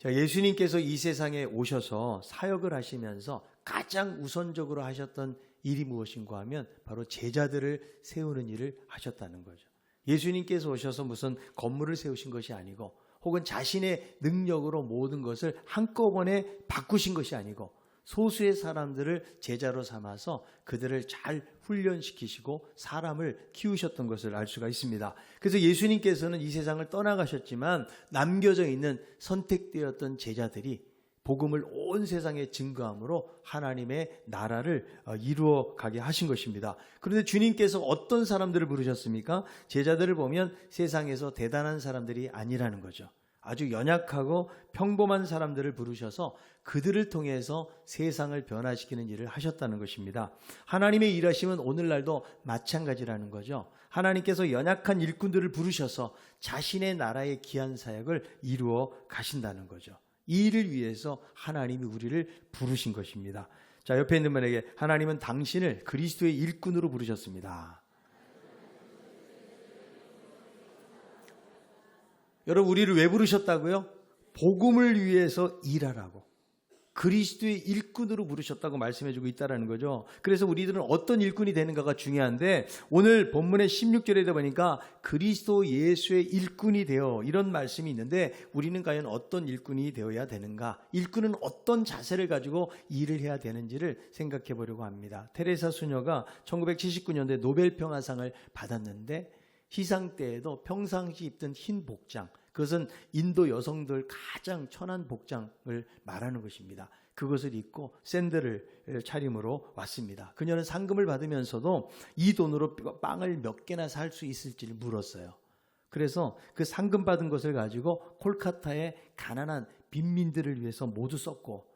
자, 예수님께서 이 세상에 오셔서 사역을 하시면서 가장 우선적으로 하셨던 일이 무엇인가 하면 바로 제자들을 세우는 일을 하셨다는 거죠. 예수님께서 오셔서 무슨 건물을 세우신 것이 아니고 혹은 자신의 능력으로 모든 것을 한꺼번에 바꾸신 것이 아니고 소수의 사람들을 제자로 삼아서 그들을 잘 훈련시키시고 사람을 키우셨던 것을 알 수가 있습니다. 그래서 예수님께서는 이 세상을 떠나가셨지만 남겨져 있는 선택되었던 제자들이 복음을 온 세상에 증거함으로 하나님의 나라를 이루어 가게 하신 것입니다. 그런데 주님께서 어떤 사람들을 부르셨습니까? 제자들을 보면 세상에서 대단한 사람들이 아니라는 거죠. 아주 연약하고 평범한 사람들을 부르셔서 그들을 통해서 세상을 변화시키는 일을 하셨다는 것입니다. 하나님의 일하심은 오늘날도 마찬가지라는 거죠. 하나님께서 연약한 일꾼들을 부르셔서 자신의 나라의 귀한 사역을 이루어 가신다는 거죠. 이 일을 위해서 하나님이 우리를 부르신 것입니다. 자, 옆에 있는 분에게 하나님은 당신을 그리스도의 일꾼으로 부르셨습니다. 여러분, 우리를 왜 부르셨다고요? 복음을 위해서 일하라고. 그리스도의 일꾼으로 부르셨다고 말씀해주고 있다는 거죠. 그래서 우리들은 어떤 일꾼이 되는가가 중요한데 오늘 본문의 16절에 보니까 그리스도 예수의 일꾼이 되어 이런 말씀이 있는데 우리는 과연 어떤 일꾼이 되어야 되는가? 일꾼은 어떤 자세를 가지고 일을 해야 되는지를 생각해 보려고 합니다. 테레사 수녀가 1979년도에 노벨 평화상을 받았는데 희상 때에도 평상시 입던 흰 복장, 그것은 인도 여성들 가장 천한 복장을 말하는 것입니다. 그것을 입고 샌들을 차림으로 왔습니다. 그녀는 상금을 받으면서도 이 돈으로 빵을 몇 개나 살 수 있을지를 물었어요. 그래서 그 상금 받은 것을 가지고 콜카타의 가난한 빈민들을 위해서 모두 썼고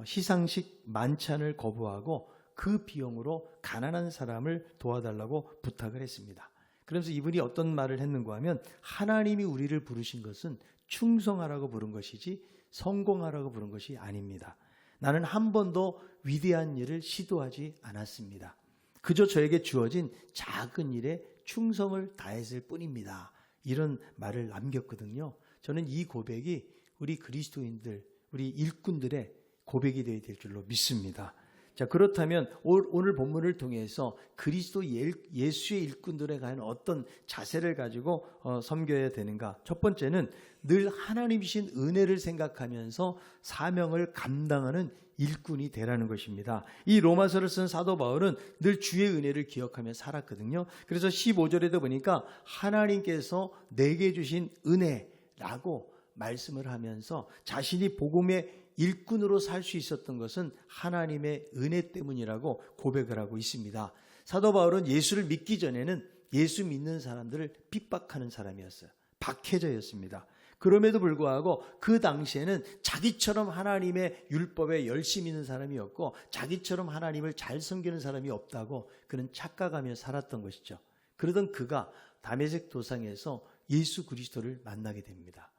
시상식 만찬을 거부하고 그 비용으로 가난한 사람을 도와달라고 부탁을 했습니다. 그래서 이분이 어떤 말을 했는가 하면 하나님이 우리를 부르신 것은 충성하라고 부른 것이지 성공하라고 부른 것이 아닙니다. 나는 한 번도 위대한 일을 시도하지 않았습니다. 그저 저에게 주어진 작은 일에 충성을 다했을 뿐입니다. 이런 말을 남겼거든요. 저는 이 고백이 우리 그리스도인들, 우리 일꾼들의 고백이 되어야 될 줄로 믿습니다. 자, 그렇다면 오늘 본문을 통해서 그리스도 예수의 일꾼들에 과연 어떤 자세를 가지고 섬겨야 되는가? 첫 번째는 늘 하나님이신 은혜를 생각하면서 사명을 감당하는 일꾼이 되라는 것입니다. 이 로마서를 쓴 사도 바울은 늘 주의 은혜를 기억하며 살았거든요. 그래서 15절에도 보니까 하나님께서 내게 주신 은혜라고 말씀을 하면서 자신이 복음의 일꾼으로 살 수 있었던 것은 하나님의 은혜 때문이라고 고백을 하고 있습니다. 사도 바울은 예수를 믿기 전에는 예수 믿는 사람들을 핍박하는 사람이었어요. 박해자였습니다. 그럼에도 불구하고 그 당시에는 자기처럼 하나님의 율법에 열심히 있는 사람이었고 자기처럼 하나님을 잘 섬기는 사람이 없다고 그는 착각하며 살았던 것이죠. 그러던 그가 다메섹 도상에서 예수 그리스도를 만나게 됩니다.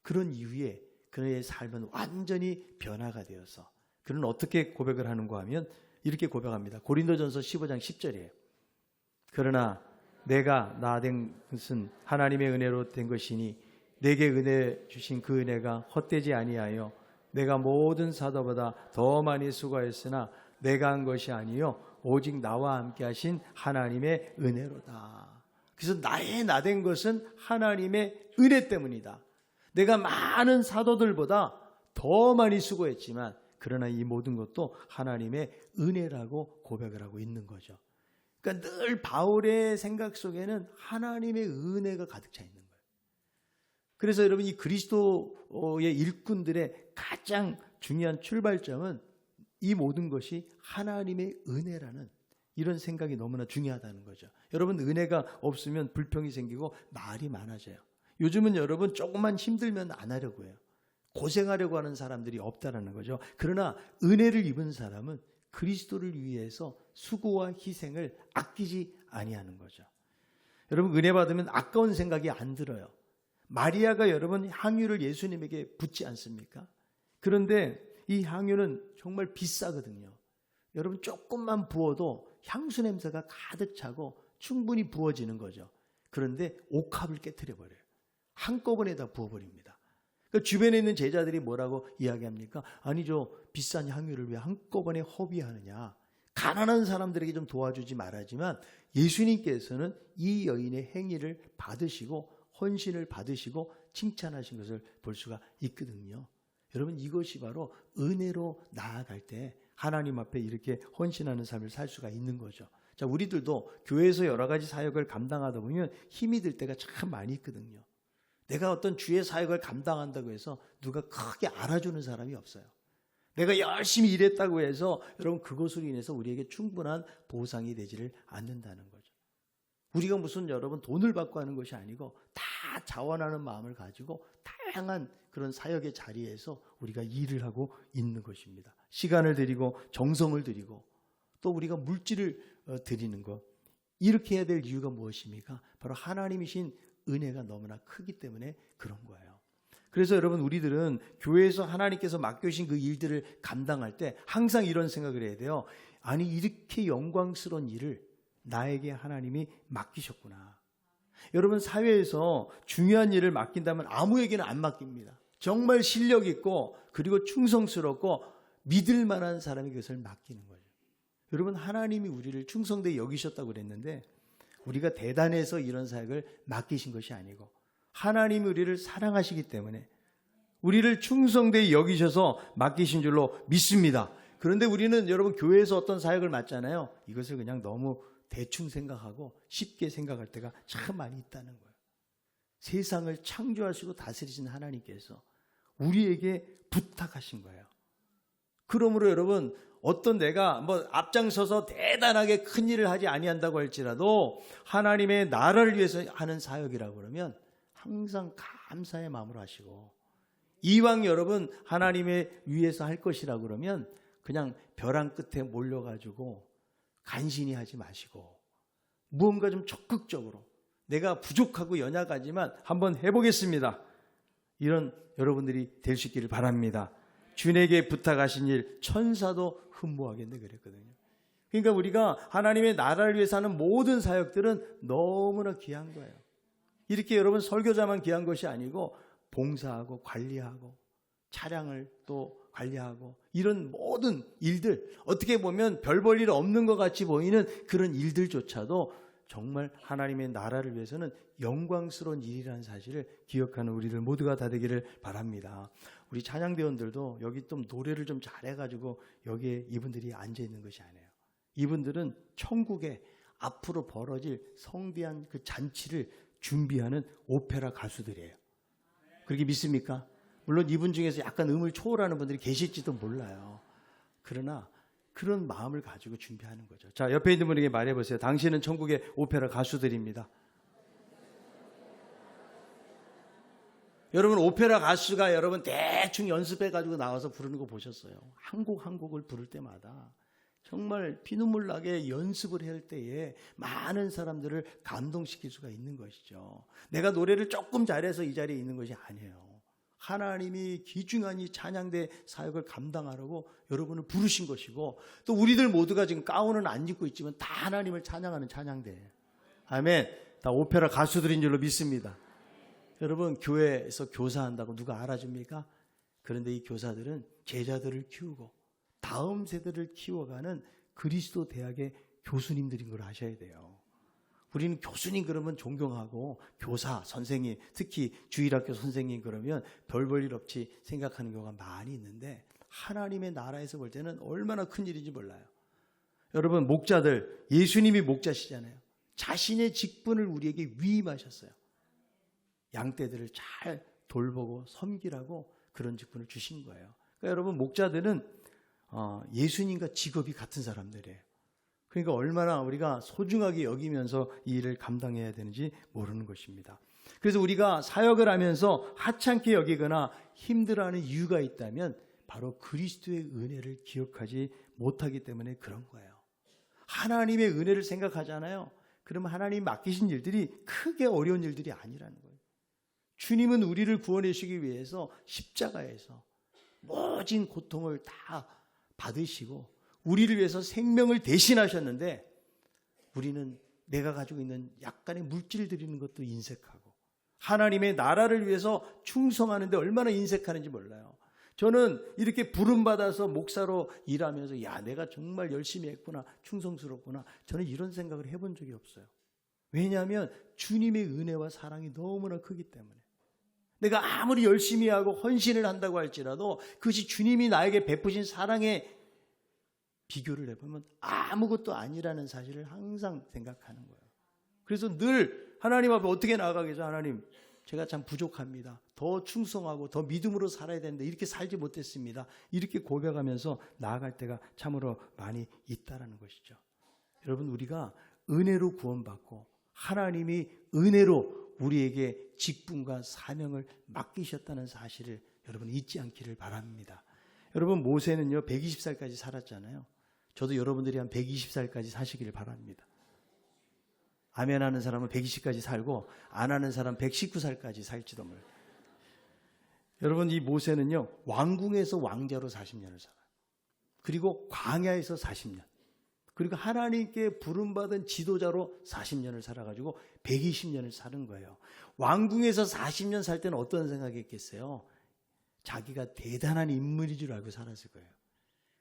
그런 이후에 그의 삶은 완전히 변화가 되어서 그는 어떻게 고백을 하는가 하면 이렇게 고백합니다. 고린도전서 15장 10절이에요. 그러나 내가 나 된 것은 하나님의 은혜로 된 것이니 내게 은혜 주신 그 은혜가 헛되지 아니하여 내가 모든 사도보다 더 많이 수고했으나 내가 한 것이 아니요 오직 나와 함께 하신 하나님의 은혜로다. 그래서 나 된 것은 하나님의 은혜 때문이다. 내가 많은 사도들보다 더 많이 수고했지만 그러나 이 모든 것도 하나님의 은혜라고 고백을 하고 있는 거죠. 그러니까 늘 바울의 생각 속에는 하나님의 은혜가 가득 차 있는 거예요. 그래서 여러분 이 그리스도의 일꾼들의 가장 중요한 출발점은 이 모든 것이 하나님의 은혜라는 이런 생각이 너무나 중요하다는 거죠. 여러분 은혜가 없으면 불평이 생기고 말이 많아져요. 요즘은 여러분 조금만 힘들면 안 하려고 해요. 고생하려고 하는 사람들이 없다라는 거죠. 그러나 은혜를 입은 사람은 그리스도를 위해서 수고와 희생을 아끼지 아니하는 거죠. 여러분 은혜 받으면 아까운 생각이 안 들어요. 마리아가 여러분 향유를 예수님에게 붓지 않습니까? 그런데 이 향유는 정말 비싸거든요. 여러분 조금만 부어도 향수 냄새가 가득 차고 충분히 부어지는 거죠. 그런데 옥합을 깨트려 버려요. 한꺼번에 다 부어버립니다. 그러니까 주변에 있는 제자들이 뭐라고 이야기합니까? 아니 저 비싼 향유를 왜 한꺼번에 허비하느냐. 가난한 사람들에게 좀 도와주지 말하지만 예수님께서는 이 여인의 행위를 받으시고 헌신을 받으시고 칭찬하신 것을 볼 수가 있거든요. 여러분 이것이 바로 은혜로 나아갈 때 하나님 앞에 이렇게 헌신하는 삶을 살 수가 있는 거죠. 자, 우리들도 교회에서 여러 가지 사역을 감당하다 보면 힘이 들 때가 참 많이 있거든요. 내가 어떤 주의 사역을 감당한다고 해서 누가 크게 알아주는 사람이 없어요. 내가 열심히 일했다고 해서 여러분 그것으로 인해서 우리에게 충분한 보상이 되지를 않는다는 거죠. 우리가 무슨 여러분 돈을 받고 하는 것이 아니고 다 자원하는 마음을 가지고 다양한 그런 사역의 자리에서 우리가 일을 하고 있는 것입니다. 시간을 드리고 정성을 드리고 또 우리가 물질을 드리는 것. 이렇게 해야 될 이유가 무엇입니까? 바로 하나님이신 은혜가 너무나 크기 때문에 그런 거예요. 그래서 여러분 우리들은 교회에서 하나님께서 맡겨주신 그 일들을 감당할 때 항상 이런 생각을 해야 돼요. 아니 이렇게 영광스러운 일을 나에게 하나님이 맡기셨구나. 여러분 사회에서 중요한 일을 맡긴다면 아무에게나 안 맡깁니다. 정말 실력 있고 그리고 충성스럽고 믿을 만한 사람이 그것을 맡기는 거죠. 여러분 하나님이 우리를 충성되게 여기셨다고 그랬는데 우리가 대단해서 이런 사역을 맡기신 것이 아니고 하나님이 우리를 사랑하시기 때문에 우리를 충성되게 여기셔서 맡기신 줄로 믿습니다. 그런데 우리는 여러분 교회에서 어떤 사역을 맡잖아요. 이것을 그냥 너무 대충 생각하고 쉽게 생각할 때가 참 많이 있다는 거예요. 세상을 창조하시고 다스리신 하나님께서 우리에게 부탁하신 거예요. 그러므로 여러분 어떤 내가 뭐 앞장서서 대단하게 큰 일을 하지 아니한다고 할지라도 하나님의 나라를 위해서 하는 사역이라고 그러면 항상 감사의 마음으로 하시고 이왕 여러분 하나님의 위해서 할 것이라고 그러면 그냥 벼랑 끝에 몰려가지고 간신히 하지 마시고 무언가 좀 적극적으로 내가 부족하고 연약하지만 한번 해보겠습니다. 이런 여러분들이 될 수 있기를 바랍니다. 주님에게 부탁하신 일 천사도 흠모하겠네 그랬거든요. 그러니까 우리가 하나님의 나라를 위해서 하는 모든 사역들은 너무나 귀한 거예요. 이렇게 여러분 설교자만 귀한 것이 아니고 봉사하고 관리하고 차량을 또 관리하고 이런 모든 일들 어떻게 보면 별 볼 일 없는 것 같이 보이는 그런 일들조차도 정말 하나님의 나라를 위해서는 영광스러운 일이라는 사실을 기억하는 우리들 모두가 다 되기를 바랍니다. 우리 찬양대원들도 여기 좀 노래를 좀 잘해가지고 여기에 이분들이 앉아있는 것이 아니에요. 이분들은 천국에 앞으로 벌어질 성대한 그 잔치를 준비하는 오페라 가수들이에요. 그렇게 믿습니까? 물론 이분 중에서 약간 음을 초월하는 분들이 계실지도 몰라요. 그러나 그런 마음을 가지고 준비하는 거죠. 자, 옆에 있는 분에게 말해보세요. 당신은 천국의 오페라 가수들입니다. 여러분 오페라 가수가 여러분 대충 연습해가지고 나와서 부르는 거 보셨어요? 한 곡 한 곡을 부를 때마다 정말 피눈물 나게 연습을 할 때에 많은 사람들을 감동시킬 수가 있는 것이죠. 내가 노래를 조금 잘해서 이 자리에 있는 것이 아니에요. 하나님이 귀중한 이 찬양대 사역을 감당하라고 여러분을 부르신 것이고 또 우리들 모두가 지금 가운은 안 입고 있지만 다 하나님을 찬양하는 찬양대예요. 아멘. 다 오페라 가수들인 줄로 믿습니다. 여러분 교회에서 교사한다고 누가 알아줍니까? 그런데 이 교사들은 제자들을 키우고 다음 세대를 키워가는 그리스도 대학의 교수님들인 걸 아셔야 돼요. 우리는 교수님 그러면 존경하고 교사, 선생님, 특히 주일학교 선생님 그러면 별 볼 일 없이 생각하는 경우가 많이 있는데 하나님의 나라에서 볼 때는 얼마나 큰 일인지 몰라요. 여러분 목자들, 예수님이 목자시잖아요. 자신의 직분을 우리에게 위임하셨어요. 양떼들을 잘 돌보고 섬기라고 그런 직분을 주신 거예요. 그러니까 여러분 목자들은 예수님과 직업이 같은 사람들이에요. 그러니까 얼마나 우리가 소중하게 여기면서 이 일을 감당해야 되는지 모르는 것입니다. 그래서 우리가 사역을 하면서 하찮게 여기거나 힘들어하는 이유가 있다면 바로 그리스도의 은혜를 기억하지 못하기 때문에 그런 거예요. 하나님의 은혜를 생각하잖아요. 그러면 하나님 맡기신 일들이 크게 어려운 일들이 아니라는 거예요. 주님은 우리를 구원하시기 위해서 십자가에서 모진 고통을 다 받으시고 우리를 위해서 생명을 대신하셨는데 우리는 내가 가지고 있는 약간의 물질 드리는 것도 인색하고 하나님의 나라를 위해서 충성하는데 얼마나 인색하는지 몰라요. 저는 이렇게 부름받아서 목사로 일하면서 야, 내가 정말 열심히 했구나, 충성스럽구나, 저는 이런 생각을 해본 적이 없어요. 왜냐하면 주님의 은혜와 사랑이 너무나 크기 때문에. 내가 아무리 열심히 하고 헌신을 한다고 할지라도 그것이 주님이 나에게 베푸신 사랑에 비교를 해보면 아무것도 아니라는 사실을 항상 생각하는 거예요. 그래서 늘 하나님 앞에 어떻게 나아가겠어요? 하나님, 제가 참 부족합니다. 더 충성하고 더 믿음으로 살아야 되는데 이렇게 살지 못했습니다. 이렇게 고백하면서 나아갈 때가 참으로 많이 있다라는 것이죠. 여러분, 우리가 은혜로 구원받고 하나님이 은혜로 우리에게 직분과 사명을 맡기셨다는 사실을 여러분 잊지 않기를 바랍니다. 여러분, 모세는요 120살까지 살았잖아요. 저도 여러분들이 한 120살까지 사시기를 바랍니다. 아멘 하는 사람은 120까지 살고 안 하는 사람 119살까지 살지도 몰라요. 여러분, 이 모세는요 왕궁에서 왕자로 40년을 살아요. 그리고 광야에서 40년, 그리고 하나님께 부름받은 지도자로 40년을 살아가지고 120년을 사는 거예요. 왕궁에서 40년 살 때는 어떤 생각이 있겠어요? 자기가 대단한 인물인 줄 알고 살았을 거예요.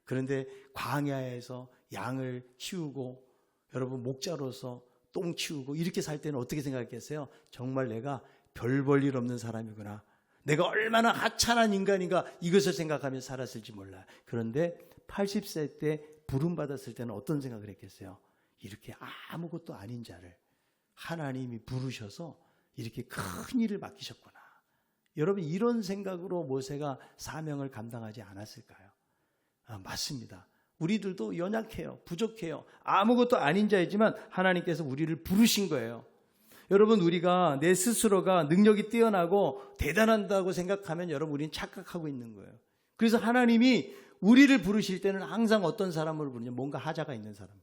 그런데 광야에서 양을 키우고 여러분 목자로서 똥 치우고 이렇게 살 때는 어떻게 생각했겠어요? 정말 내가 별 볼 일 없는 사람이구나, 내가 얼마나 하찮은 인간인가, 이것을 생각하며 살았을지 몰라요. 그런데 80세 때 부름받았을 때는 어떤 생각을 했겠어요? 이렇게 아무것도 아닌 자를 하나님이 부르셔서 이렇게 큰 일을 맡기셨구나. 여러분, 이런 생각으로 모세가 사명을 감당하지 않았을까요? 맞습니다. 우리들도 연약해요. 부족해요. 아무것도 아닌 자이지만 하나님께서 우리를 부르신 거예요. 여러분, 우리가 내 스스로가 능력이 뛰어나고 대단하다고 생각하면 여러분, 우리는 착각하고 있는 거예요. 그래서 하나님이 우리를 부르실 때는 항상 어떤 사람을 부르냐? 뭔가 하자가 있는 사람,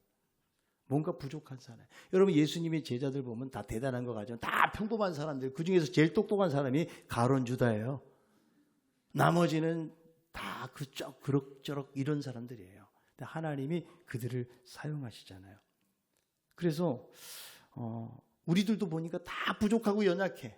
뭔가 부족한 사람. 여러분, 예수님의 제자들 보면 다 대단한 거 가지고 다 평범한 사람들, 그중에서 제일 똑똑한 사람이 가룟 유다예요. 나머지는 다 그럭저럭 이런 사람들이에요. 근데 하나님이 그들을 사용하시잖아요. 그래서 우리들도 보니까 다 부족하고 연약해.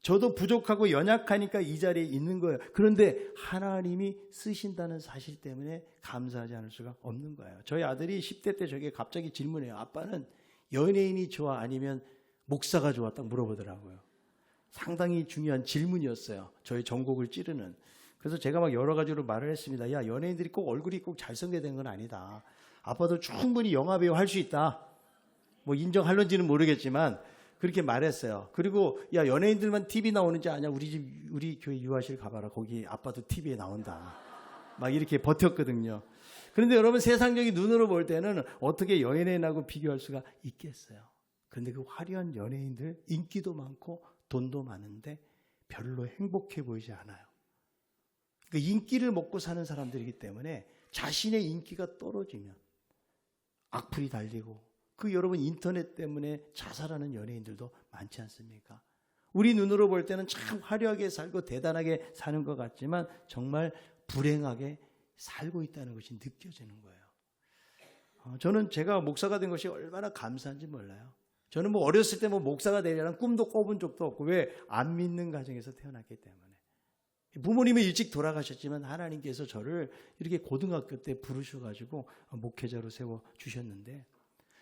저도 부족하고 연약하니까 이 자리에 있는 거예요. 그런데 하나님이 쓰신다는 사실 때문에 감사하지 않을 수가 없는 거예요. 저희 아들이 10대 때 저에게 갑자기 질문해요. 아빠는 연예인이 좋아 아니면 목사가 좋아? 딱 물어보더라고요. 상당히 중요한 질문이었어요. 저희 전곡을 찌르는. 그래서 제가 막 여러 가지로 말을 했습니다. 야, 연예인들이 꼭 얼굴이 꼭 잘생겨야 되는 건 아니다. 아빠도 충분히 영화배우 할 수 있다. 뭐 인정할런지는 모르겠지만 그렇게 말했어요. 그리고 야, 연예인들만 TV 나오는지 아냐? 우리 교회 유아실 가봐라. 거기 아빠도 TV에 나온다. 막 이렇게 버텼거든요. 그런데 여러분, 세상적인 눈으로 볼 때는 어떻게 연예인하고 비교할 수가 있겠어요? 그런데 그 화려한 연예인들, 인기도 많고 돈도 많은데 별로 행복해 보이지 않아요. 그 인기를 먹고 사는 사람들이기 때문에 자신의 인기가 떨어지면 악플이 달리고, 그 여러분 인터넷 때문에 자살하는 연예인들도 많지 않습니까? 우리 눈으로 볼 때는 참 화려하게 살고 대단하게 사는 것 같지만 정말 불행하게 살고 있다는 것이 느껴지는 거예요. 저는 제가 목사가 된 것이 얼마나 감사한지 몰라요. 저는 뭐 어렸을 때 뭐 목사가 되려는 꿈도 꿔본 적도 없고, 왜? 안 믿는 가정에서 태어났기 때문에. 부모님이 일찍 돌아가셨지만 하나님께서 저를 이렇게 고등학교 때 부르셔가지고 목회자로 세워주셨는데,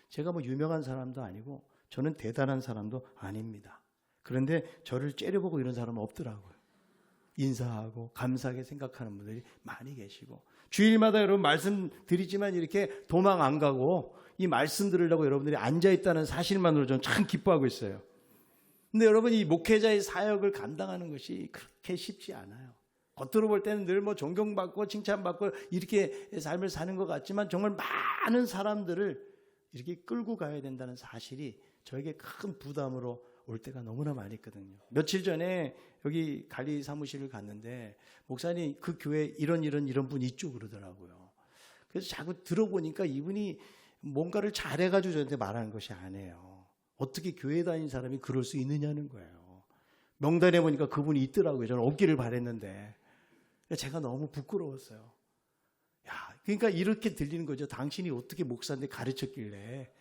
제가 뭐 유명한 사람도 아니고 저는 대단한 사람도 아닙니다. 그런데 저를 째려보고 이런 사람은 없더라고요. 인사하고 감사하게 생각하는 분들이 많이 계시고, 주일마다 여러분 말씀드리지만 이렇게 도망 안 가고 이 말씀 들으려고 여러분들이 앉아있다는 사실만으로 저는 참 기뻐하고 있어요. 근데 여러분, 이 목회자의 사역을 감당하는 것이 그렇게 쉽지 않아요. 겉으로 볼 때는 늘 뭐 존경받고 칭찬받고 이렇게 삶을 사는 것 같지만 정말 많은 사람들을 이렇게 끌고 가야 된다는 사실이 저에게 큰 부담으로 올 때가 너무나 많이 있거든요. 며칠 전에 여기 관리 사무실을 갔는데 목사님, 그 교회 이런 분 있죠 그러더라고요. 그래서 자꾸 들어보니까 이분이 뭔가를 잘해가지고 저한테 말하는 것이 아니에요. 어떻게 교회 다니는 사람이 그럴 수 있느냐는 거예요. 명단에 보니까 그분이 있더라고요. 저는 없기를 바랬는데 제가 너무 부끄러웠어요. 야, 그러니까 이렇게 들리는 거죠. 당신이 어떻게 목사인데 가르쳤길래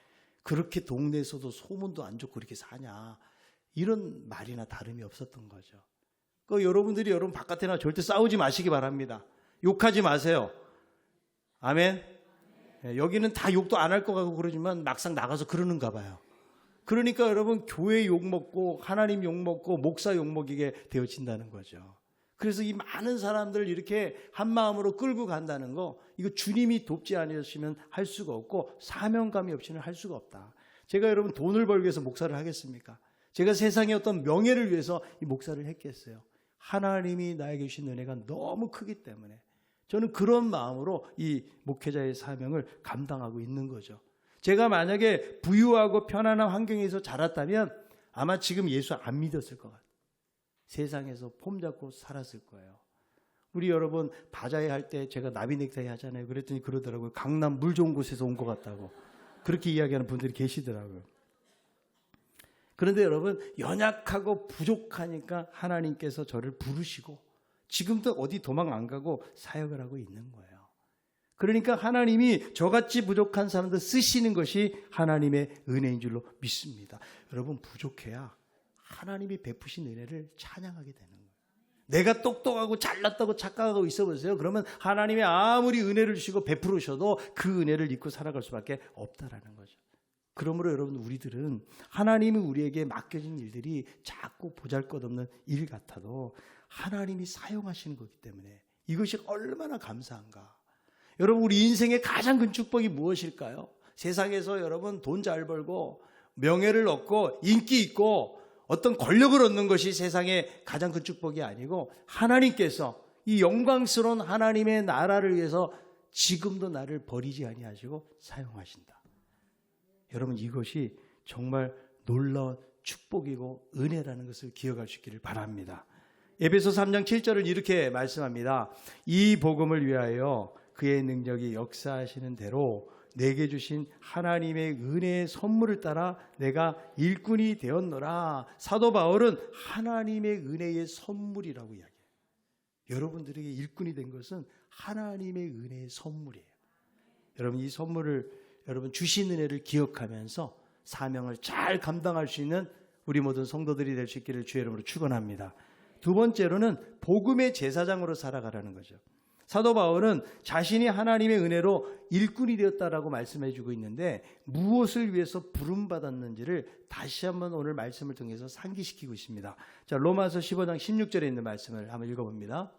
그렇게 동네에서도 소문도 안 좋고 그렇게 사냐. 이런 말이나 다름이 없었던 거죠. 여러분들이 여러분 바깥에 나 절대 싸우지 마시기 바랍니다. 욕하지 마세요. 아멘. 여기는 다 욕도 안 할 것 같고 그러지만 막상 나가서 그러는가 봐요. 그러니까 여러분 교회 욕먹고 하나님 욕먹고 목사 욕먹이게 되어진다는 거죠. 그래서 이 많은 사람들을 이렇게 한 마음으로 끌고 간다는 거, 이거 주님이 돕지 않으시면 할 수가 없고 사명감이 없이는 할 수가 없다. 제가 여러분 돈을 벌기 위해서 목사를 하겠습니까? 제가 세상의 어떤 명예를 위해서 이 목사를 했겠어요? 하나님이 나에게 주신 은혜가 너무 크기 때문에 저는 그런 마음으로 이 목회자의 사명을 감당하고 있는 거죠. 제가 만약에 부유하고 편안한 환경에서 자랐다면 아마 지금 예수 안 믿었을 것 같아요. 세상에서 폼 잡고 살았을 거예요. 우리 여러분 바자회 할 때 제가 나비 넥타이 하잖아요. 그랬더니 그러더라고요. 강남 물 좋은 곳에서 온 것 같다고. 그렇게 이야기하는 분들이 계시더라고요. 그런데 여러분 연약하고 부족하니까 하나님께서 저를 부르시고 지금도 어디 도망 안 가고 사역을 하고 있는 거예요. 그러니까 하나님이 저같이 부족한 사람들 쓰시는 것이 하나님의 은혜인 줄로 믿습니다. 여러분 부족해야 하나님이 베푸신 은혜를 찬양하게 되는 거예요. 내가 똑똑하고 잘났다고 착각하고 있어 보세요. 그러면 하나님이 아무리 은혜를 주시고 베풀으셔도 그 은혜를 잊고 살아갈 수밖에 없다라는 거죠. 그러므로 여러분 우리들은 하나님이 우리에게 맡겨진 일들이 자꾸 보잘것없는 일 같아도 하나님이 사용하시는 거기 때문에 이것이 얼마나 감사한가. 여러분 우리 인생의 가장 큰 축복이 무엇일까요? 세상에서 여러분 돈 잘 벌고 명예를 얻고 인기 있고 어떤 권력을 얻는 것이 세상의 가장 큰 축복이 아니고 하나님께서 이 영광스러운 하나님의 나라를 위해서 지금도 나를 버리지 아니하시고 사용하신다. 여러분 이것이 정말 놀라운 축복이고 은혜라는 것을 기억할 수 있기를 바랍니다. 에베소 3장 7절을 이렇게 말씀합니다. 이 복음을 위하여 그의 능력이 역사하시는 대로 내게 주신 하나님의 은혜의 선물을 따라 내가 일꾼이 되었노라. 사도 바울은 하나님의 은혜의 선물이라고 이야기해요. 여러분들에게 일꾼이 된 것은 하나님의 은혜의 선물이에요. 여러분 이 선물을 여러분 주신 은혜를 기억하면서 사명을 잘 감당할 수 있는 우리 모든 성도들이 될 수 있기를 주의 이름으로 축원합니다. 두 번째로는 복음의 제사장으로 살아가라는 거죠. 사도 바울은 자신이 하나님의 은혜로 일꾼이 되었다라고 말씀해 주고 있는데 무엇을 위해서 부름받았는지를 다시 한번 오늘 말씀을 통해서 상기시키고 있습니다. 자, 로마서 15장 16절에 있는 말씀을 한번 읽어봅니다.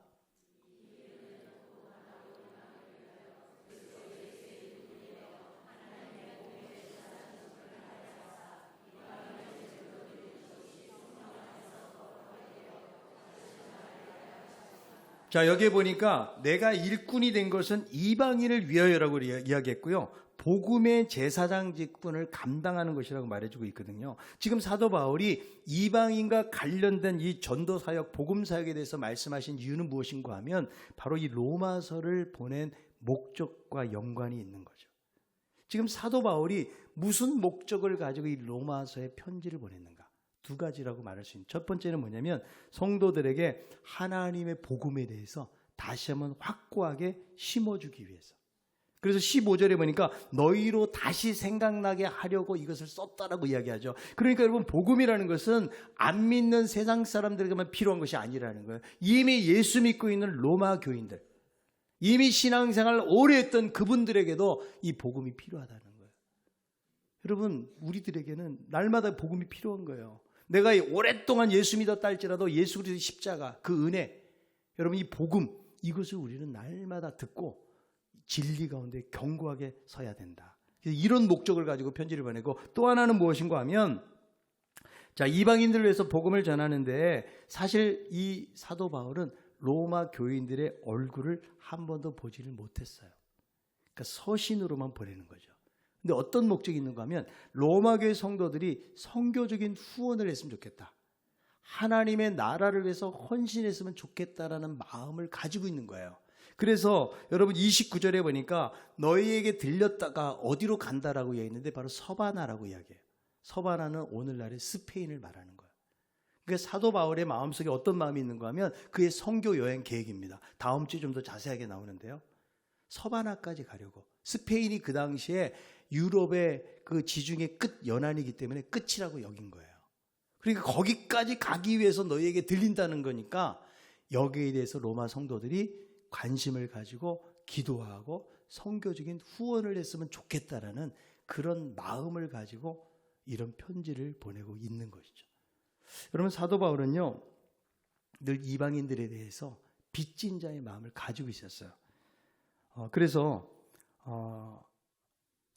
자, 여기에 보니까 내가 일꾼이 된 것은 이방인을 위하여라고 이야기했고요. 복음의 제사장 직분을 감당하는 것이라고 말해주고 있거든요. 지금 사도 바울이 이방인과 관련된 이 전도사역, 복음사역에 대해서 말씀하신 이유는 무엇인가 하면 바로 이 로마서를 보낸 목적과 연관이 있는 거죠. 지금 사도 바울이 무슨 목적을 가지고 이 로마서에 편지를 보냈는가? 두 가지라고 말할 수 있는. 첫 번째는 뭐냐면 성도들에게 하나님의 복음에 대해서 다시 한번 확고하게 심어주기 위해서. 그래서 15절에 보니까 너희로 다시 생각나게 하려고 이것을 썼다라고 이야기하죠. 그러니까 여러분 복음이라는 것은 안 믿는 세상 사람들에게만 필요한 것이 아니라는 거예요. 이미 예수 믿고 있는 로마 교인들, 이미 신앙생활을 오래 했던 그분들에게도 이 복음이 필요하다는 거예요. 여러분 우리들에게는 날마다 복음이 필요한 거예요. 내가 오랫동안 예수 믿었다 할지라도 예수 그리스도의 십자가, 그 은혜, 여러분 이 복음, 이것을 우리는 날마다 듣고 진리 가운데 견고하게 서야 된다. 이런 목적을 가지고 편지를 보내고, 또 하나는 무엇인가 하면, 자, 이방인들을 위해서 복음을 전하는데 사실 이 사도 바울은 로마 교인들의 얼굴을 한 번도 보지를 못했어요. 그러니까 서신으로만 보내는 거죠. 근데 어떤 목적이 있는가 하면 로마 교회 성도들이 선교적인 후원을 했으면 좋겠다. 하나님의 나라를 위해서 헌신했으면 좋겠다라는 마음을 가지고 있는 거예요. 그래서 여러분 29절에 보니까 너희에게 들렸다가 어디로 간다라고 이야기했는데 바로 서바나라고 이야기해요. 서바나는 오늘날의 스페인을 말하는 거예요. 그러니까 사도 바울의 마음속에 어떤 마음이 있는가 하면 그의 선교 여행 계획입니다. 다음 주에 좀 더 자세하게 나오는데요. 서바나까지 가려고. 스페인이 그 당시에 유럽의 그 지중해 끝 연안이기 때문에 끝이라고 여긴 거예요. 그러니까 거기까지 가기 위해서 너희에게 들린다는 거니까 여기에 대해서 로마 성도들이 관심을 가지고 기도하고 성교적인 후원을 했으면 좋겠다라는 그런 마음을 가지고 이런 편지를 보내고 있는 것이죠. 여러분, 사도 바울은요, 늘 이방인들에 대해서 빚진 자의 마음을 가지고 있었어요. 그래서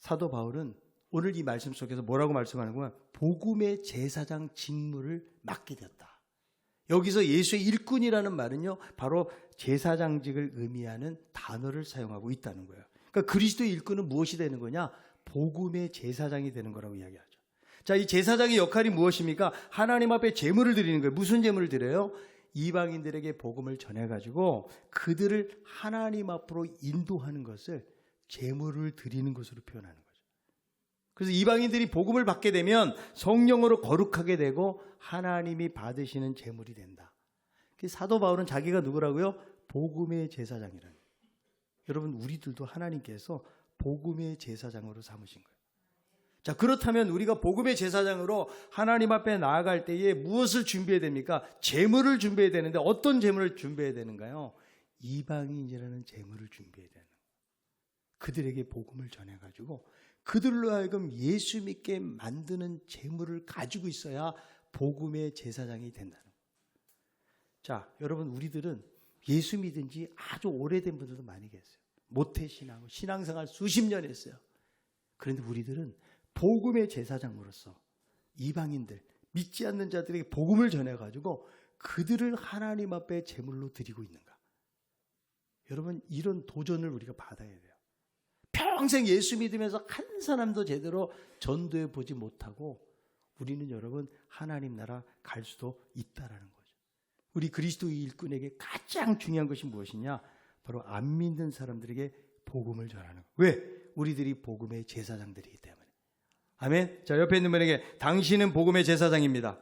사도 바울은 오늘 이 말씀 속에서 뭐라고 말씀하는구나, 복음의 제사장 직무를 맡게 되었다. 여기서 예수의 일꾼이라는 말은요, 바로 제사장직을 의미하는 단어를 사용하고 있다는 거예요. 그러니까 그리스도의 일꾼은 무엇이 되는 거냐? 복음의 제사장이 되는 거라고 이야기하죠. 자, 이 제사장의 역할이 무엇입니까? 하나님 앞에 제물을 드리는 거예요. 무슨 제물을 드려요? 이방인들에게 복음을 전해가지고 그들을 하나님 앞으로 인도하는 것을 제물을 드리는 것으로 표현하는 거예요. 그래서 이방인들이 복음을 받게 되면 성령으로 거룩하게 되고 하나님이 받으시는 제물이 된다. 사도 바울은 자기가 누구라고요? 복음의 제사장이라는 거예요. 여러분, 우리들도 하나님께서 복음의 제사장으로 삼으신 거예요. 자, 그렇다면 우리가 복음의 제사장으로 하나님 앞에 나아갈 때에 무엇을 준비해야 됩니까? 제물을 준비해야 되는데 어떤 제물을 준비해야 되는가요? 이방인이라는 제물을 준비해야 되는 거예요. 그들에게 복음을 전해가지고 그들로 하여금 예수 믿게 만드는 제물을 가지고 있어야 복음의 제사장이 된다는 거예요. 자, 여러분, 우리들은 예수 믿은 지 아주 오래된 분들도 많이 계세요. 모태신앙, 신앙생활 수십 년 했어요. 그런데 우리들은 복음의 제사장으로서 이방인들, 믿지 않는 자들에게 복음을 전해가지고 그들을 하나님 앞에 제물로 드리고 있는가? 여러분, 이런 도전을 우리가 받아야 돼요. 평생 예수 믿으면서 한 사람도 제대로 전도해 보지 못하고 우리는 여러분 하나님 나라 갈 수도 있다라는 거죠. 우리 그리스도의 일꾼에게 가장 중요한 것이 무엇이냐? 바로 안 믿는 사람들에게 복음을 전하는 거예요. 왜? 우리들이 복음의 제사장들이기 때문에. 아멘. 자, 옆에 있는 분에게 당신은 복음의 제사장입니다.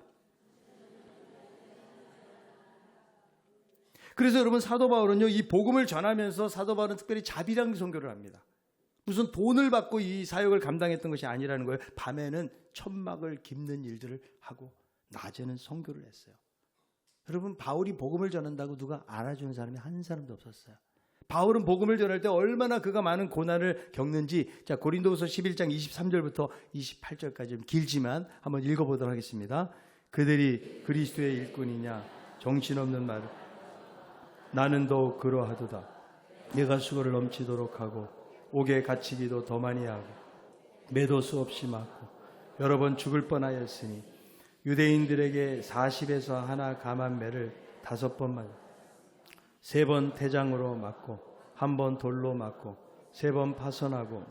그래서 여러분, 사도 바울은요, 이 복음을 전하면서 사도 바울은 특별히 자비랑 선교를 합니다. 무슨 돈을 받고 이 사역을 감당했던 것이 아니라는 거예요. 밤에는 천막을 깁는 일들을 하고 낮에는 선교를 했어요. 여러분, 바울이 복음을 전한다고 누가 알아주는 사람이 한 사람도 없었어요. 바울은 복음을 전할 때 얼마나 그가 많은 고난을 겪는지, 자, 고린도후서 11장 23절부터 28절까지 좀 길지만 한번 읽어보도록 하겠습니다. 그들이 그리스도의 일꾼이냐? 정신없는 말을. 나는 더욱 그러하도다. 내가 수고를 넘치도록 하고 옥에 갇히기도 더 많이 하고 매도 수없이 맞고 여러 번 죽을 뻔하였으니 유대인들에게 40에서 하나 감한 매를 5번 맞아 3번 태장으로 맞고 1번 돌로 맞고 3번 파선하고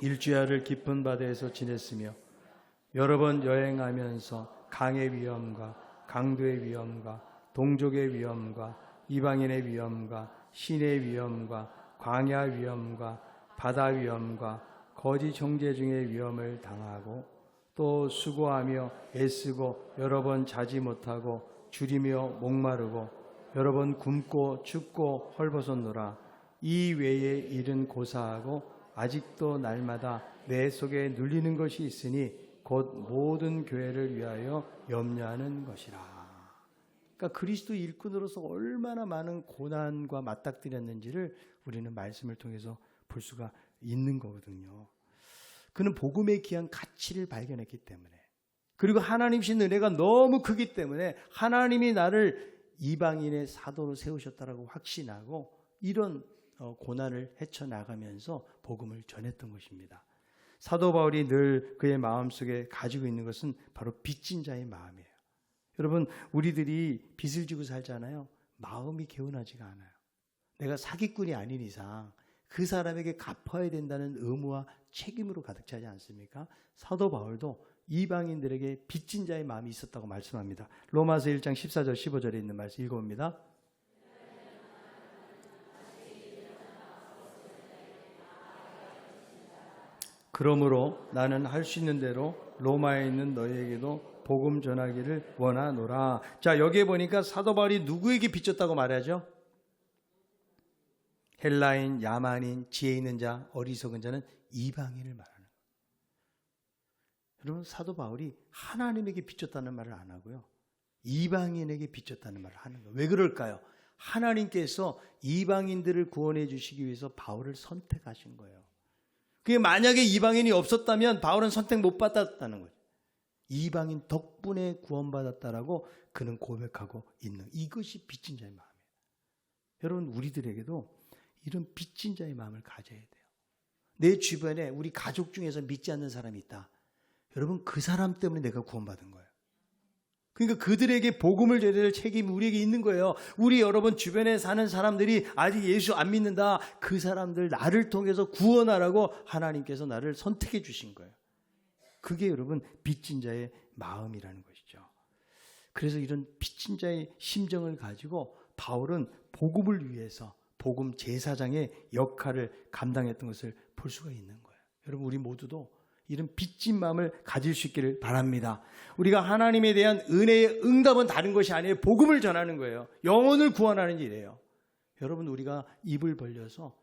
일주야를 깊은 바다에서 지냈으며 여러 번 여행하면서 강의 위험과 강도의 위험과 동족의 위험과 이방인의 위험과 신의 위험과 광야 위험과 바다 위험과 거짓 형제 중의 위험을 당하고 또 수고하며 애쓰고 여러 번 자지 못하고 줄이며 목마르고 여러 번 굶고 춥고 헐벗었노라. 이 외에 일은 고사하고 아직도 날마다 내 속에 눌리는 것이 있으니 곧 모든 교회를 위하여 염려하는 것이라. 그러니까 그리스도 일꾼으로서 얼마나 많은 고난과 맞닥뜨렸는지를 우리는 말씀을 통해서 볼 수가 있는 거거든요. 그는 복음의 귀한 가치를 발견했기 때문에, 그리고 하나님신 은혜가 너무 크기 때문에 하나님이 나를 이방인의 사도로 세우셨다라고 확신하고 이런 고난을 헤쳐나가면서 복음을 전했던 것입니다. 사도 바울이 늘 그의 마음속에 가지고 있는 것은 바로 빚진 자의 마음이에요. 여러분, 우리들이 빚을 지고 살잖아요. 마음이 개운하지가 않아요. 내가 사기꾼이 아닌 이상 그 사람에게 갚아야 된다는 의무와 책임으로 가득 차지 않습니까? 사도 바울도 이방인들에게 빚진 자의 마음이 있었다고 말씀합니다. 로마서 1장 14절 15절에 있는 말씀 읽어봅니다. 그러므로 나는 할 수 있는 대로 로마에 있는 너희에게도 복음 전하기를 원하노라. 자, 여기에 보니까 사도 바울이 누구에게 빚졌다고 말하죠? 헬라인, 야만인, 지혜 있는 자, 어리석은 자는 이방인을 말하는 거예요. 여러분, 사도 바울이 하나님에게 비쳤다는 말을 안 하고요, 이방인에게 비쳤다는 말을 하는 거예요. 왜 그럴까요? 하나님께서 이방인들을 구원해 주시기 위해서 바울을 선택하신 거예요. 그게 만약에 이방인이 없었다면 바울은 선택 못 받았다는 거죠. 이방인 덕분에 구원받았다라고 그는 고백하고 있는, 이것이 빚진 자의 마음이에요. 여러분, 우리들에게도 이런 빚진 자의 마음을 가져야 돼요. 내 주변에 우리 가족 중에서 믿지 않는 사람이 있다. 여러분, 그 사람 때문에 내가 구원받은 거예요. 그러니까 그들에게 복음을 전해야 될 책임이 우리에게 있는 거예요. 우리 여러분 주변에 사는 사람들이 아직 예수 안 믿는다. 그 사람들 나를 통해서 구원하라고 하나님께서 나를 선택해 주신 거예요. 그게 여러분 빚진 자의 마음이라는 것이죠. 그래서 이런 빚진 자의 심정을 가지고 바울은 복음을 위해서 복음 제사장의 역할을 감당했던 것을 볼 수가 있는 거예요. 여러분, 우리 모두도 이런 빚진 마음을 가질 수 있기를 바랍니다. 우리가 하나님에 대한 은혜의 응답은 다른 것이 아니에요. 복음을 전하는 거예요. 영혼을 구원하는 일이에요. 여러분, 우리가 입을 벌려서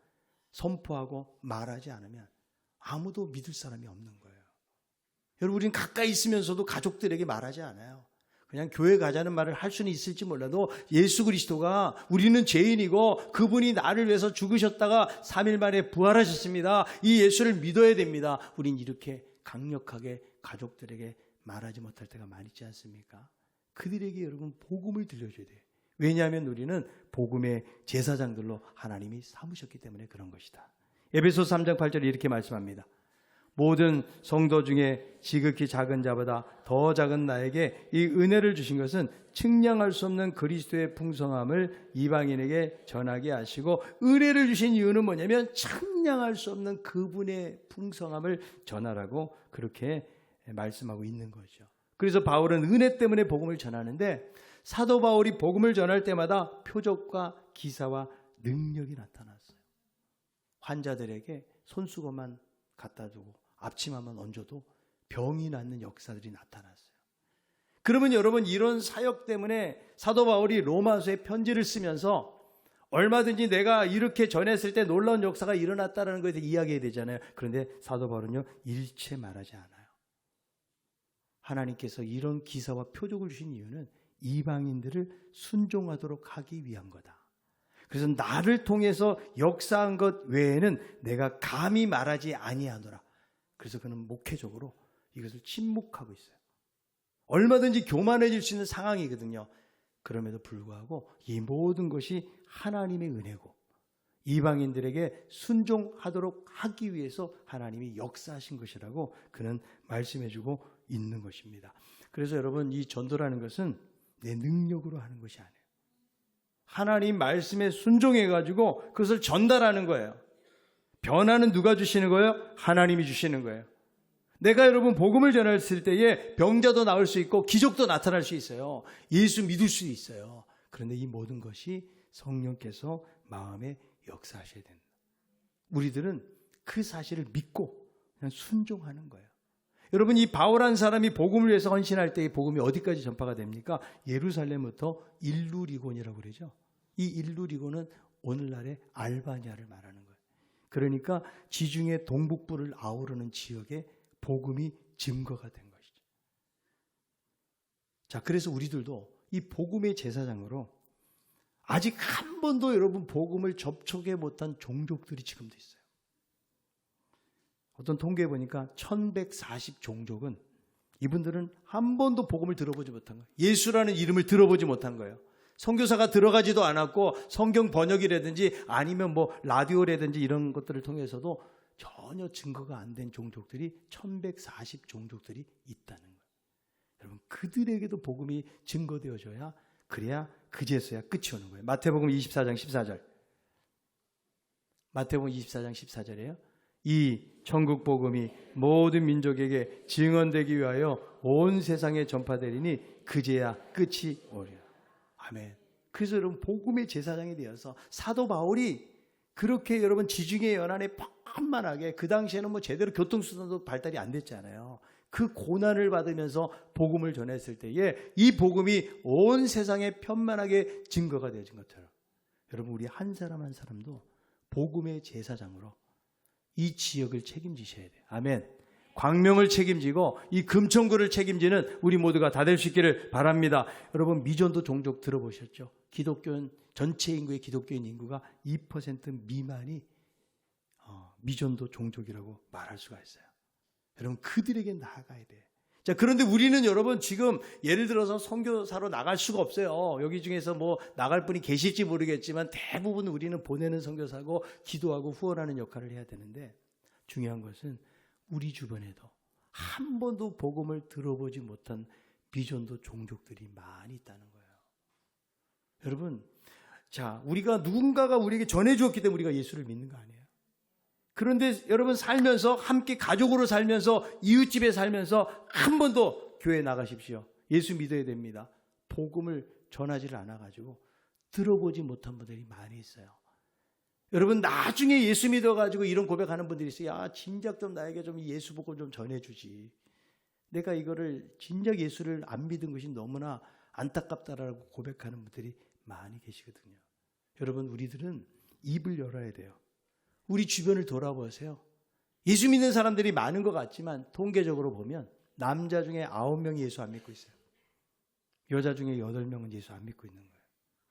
선포하고 말하지 않으면 아무도 믿을 사람이 없는 거예요. 여러분, 우리는 가까이 있으면서도 가족들에게 말하지 않아요. 그냥 교회 가자는 말을 할 수는 있을지 몰라도 예수 그리스도가, 우리는 죄인이고 그분이 나를 위해서 죽으셨다가 3일 만에 부활하셨습니다. 이 예수를 믿어야 됩니다. 우린 이렇게 강력하게 가족들에게 말하지 못할 때가 많이 있지 않습니까? 그들에게 여러분 복음을 들려줘야 돼요. 왜냐하면 우리는 복음의 제사장들로 하나님이 삼으셨기 때문에 그런 것이다. 에베소 3장 8절에 이렇게 말씀합니다. 모든 성도 중에 지극히 작은 자보다 더 작은 나에게 이 은혜를 주신 것은 측량할 수 없는 그리스도의 풍성함을 이방인에게 전하게 하시고, 은혜를 주신 이유는 뭐냐면 측량할 수 없는 그분의 풍성함을 전하라고 그렇게 말씀하고 있는 거죠. 그래서 바울은 은혜 때문에 복음을 전하는데, 사도 바울이 복음을 전할 때마다 표적과 기사와 능력이 나타났어요. 환자들에게 손수건만 갖다 두고 앞치마만 얹어도 병이 낫는 역사들이 나타났어요. 그러면 여러분, 이런 사역 때문에 사도 바울이 로마서에 편지를 쓰면서 얼마든지 내가 이렇게 전했을 때 놀라운 역사가 일어났다는 것에 대해 이야기해야 되잖아요. 그런데 사도 바울은요, 일체 말하지 않아요. 하나님께서 이런 기사와 표적을 주신 이유는 이방인들을 순종하도록 하기 위한 거다. 그래서 나를 통해서 역사한 것 외에는 내가 감히 말하지 아니하노라. 그래서 그는 목회적으로 이것을 침묵하고 있어요. 얼마든지 교만해질 수 있는 상황이거든요. 그럼에도 불구하고 이 모든 것이 하나님의 은혜고 이방인들에게 순종하도록 하기 위해서 하나님이 역사하신 것이라고 그는 말씀해주고 있는 것입니다. 그래서 여러분, 이 전도라는 것은 내 능력으로 하는 것이 아니에요. 하나님 말씀에 순종해가지고 그것을 전달하는 거예요. 변화는 누가 주시는 거예요? 하나님이 주시는 거예요. 내가 여러분 복음을 전했을 때에 병자도 나을 수 있고 기적도 나타날 수 있어요. 예수 믿을 수 있어요. 그런데 이 모든 것이 성령께서 마음에 역사하셔야 된다. 우리들은 그 사실을 믿고 그냥 순종하는 거예요. 여러분, 이 바울한 사람이 복음을 위해서 헌신할 때 이 복음이 어디까지 전파가 됩니까? 예루살렘부터 일루리곤이라고 그러죠. 이 일루리곤은 오늘날의 알바니아를 말하는 거예요. 그러니까 지중해 동북부를 아우르는 지역에 복음이 증거가 된 것이죠. 자, 그래서 우리들도 이 복음의 제사장으로 아직 한 번도 여러분 복음을 접촉해 못한 종족들이 지금도 있어요. 어떤 통계에 보니까 1140 종족은 이분들은 한 번도 복음을 들어보지 못한 거예요. 예수라는 이름을 들어보지 못한 거예요. 선교사가 들어가지도 않았고 성경 번역이라든지 아니면 뭐 라디오라든지 이런 것들을 통해서도 전혀 증거가 안 된 종족들이 1140 종족들이 있다는 거예요. 여러분, 그들에게도 복음이 증거되어져야, 그래야 그제서야 끝이 오는 거예요. 마태복음 24장 14절. 마태복음 24장 14절이에요. 이 천국 복음이 모든 민족에게 증언되기 위하여 온 세상에 전파되리니 그제야 끝이 오리라. 아멘. 그래서 여러분, 복음의 제사장이 되어서 사도 바울이 그렇게 여러분 지중해 연안에 편만하게, 그 당시에는 뭐 제대로 교통수단도 발달이 안 됐잖아요. 그 고난을 받으면서 복음을 전했을 때에 이 복음이 온 세상에 편만하게 증거가 되어진 것처럼, 여러분, 우리 한 사람 한 사람도 복음의 제사장으로 이 지역을 책임지셔야 돼요. 아멘. 광명을 책임지고 이 금천구를 책임지는 우리 모두가 다 될 수 있기를 바랍니다. 여러분, 미전도 종족 들어보셨죠? 기독교인, 전체 인구의 기독교인 인구가 2% 미만이 미전도 종족이라고 말할 수가 있어요. 여러분, 그들에게 나아가야 돼. 자, 그런데 우리는 여러분 지금 예를 들어서 선교사로 나갈 수가 없어요. 여기 중에서 뭐 나갈 분이 계실지 모르겠지만 대부분 우리는 보내는 선교사고 기도하고 후원하는 역할을 해야 되는데, 중요한 것은 우리 주변에도 한 번도 복음을 들어보지 못한 비전도 종족들이 많이 있다는 거예요. 여러분, 자, 우리가 누군가가 우리에게 전해주었기 때문에 우리가 예수를 믿는 거 아니에요? 그런데 여러분, 살면서 함께 가족으로 살면서 이웃집에 살면서 한 번도 교회에 나가십시오. 예수 믿어야 됩니다. 복음을 전하지를 않아가지고 들어보지 못한 분들이 많이 있어요. 여러분, 나중에 예수 믿어가지고 이런 고백하는 분들이 있어요. 야, 진작 좀 나에게 좀 예수 복음 좀 전해주지. 내가 이거를 진작 예수를 안 믿은 것이 너무나 안타깝다라고 고백하는 분들이 많이 계시거든요. 여러분, 우리들은 입을 열어야 돼요. 우리 주변을 돌아보세요. 예수 믿는 사람들이 많은 것 같지만 통계적으로 보면 남자 중에 9명이 예수 안 믿고 있어요. 여자 중에 8명은 예수 안 믿고 있는 거예요.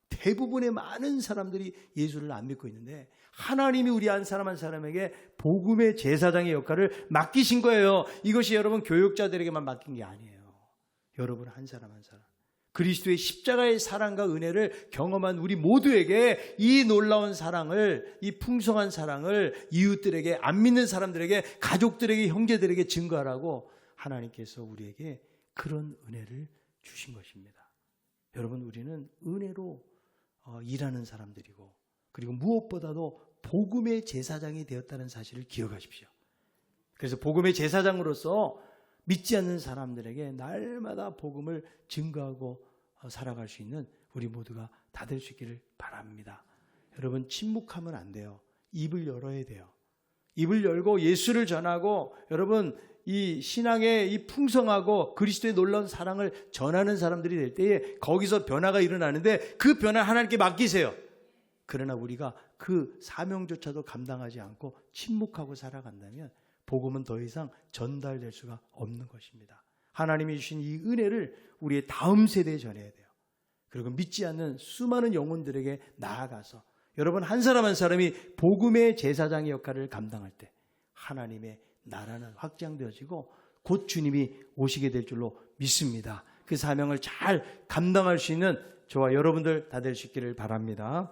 대부분의 많은 사람들이 예수를 안 믿고 있는데 하나님이 우리 한 사람 한 사람에게 복음의 제사장의 역할을 맡기신 거예요. 이것이 여러분 교육자들에게만 맡긴 게 아니에요. 여러분 한 사람 한 사람. 그리스도의 십자가의 사랑과 은혜를 경험한 우리 모두에게 이 놀라운 사랑을, 이 풍성한 사랑을 이웃들에게, 안 믿는 사람들에게, 가족들에게, 형제들에게 증거하라고 하나님께서 우리에게 그런 은혜를 주신 것입니다. 여러분, 우리는 은혜로 일하는 사람들이고, 그리고 무엇보다도 복음의 제사장이 되었다는 사실을 기억하십시오. 그래서 복음의 제사장으로서 믿지 않는 사람들에게 날마다 복음을 증거하고 살아갈 수 있는 우리 모두가 다 될 수 있기를 바랍니다. 여러분, 침묵하면 안 돼요. 입을 열어야 돼요. 입을 열고 예수를 전하고, 여러분 이 신앙의 이 풍성하고 그리스도의 놀라운 사랑을 전하는 사람들이 될 때에 거기서 변화가 일어나는데 그 변화를 하나님께 맡기세요. 그러나 우리가 그 사명조차도 감당하지 않고 침묵하고 살아간다면 복음은 더 이상 전달될 수가 없는 것입니다. 하나님이 주신 이 은혜를 우리의 다음 세대에 전해야 돼요. 그리고 믿지 않는 수많은 영혼들에게 나아가서 여러분 한 사람 한 사람이 복음의 제사장의 역할을 감당할 때 하나님의 나라는 확장되어지고 곧 주님이 오시게 될 줄로 믿습니다. 그 사명을 잘 감당할 수 있는 저와 여러분들 다 될 수 있기를 바랍니다.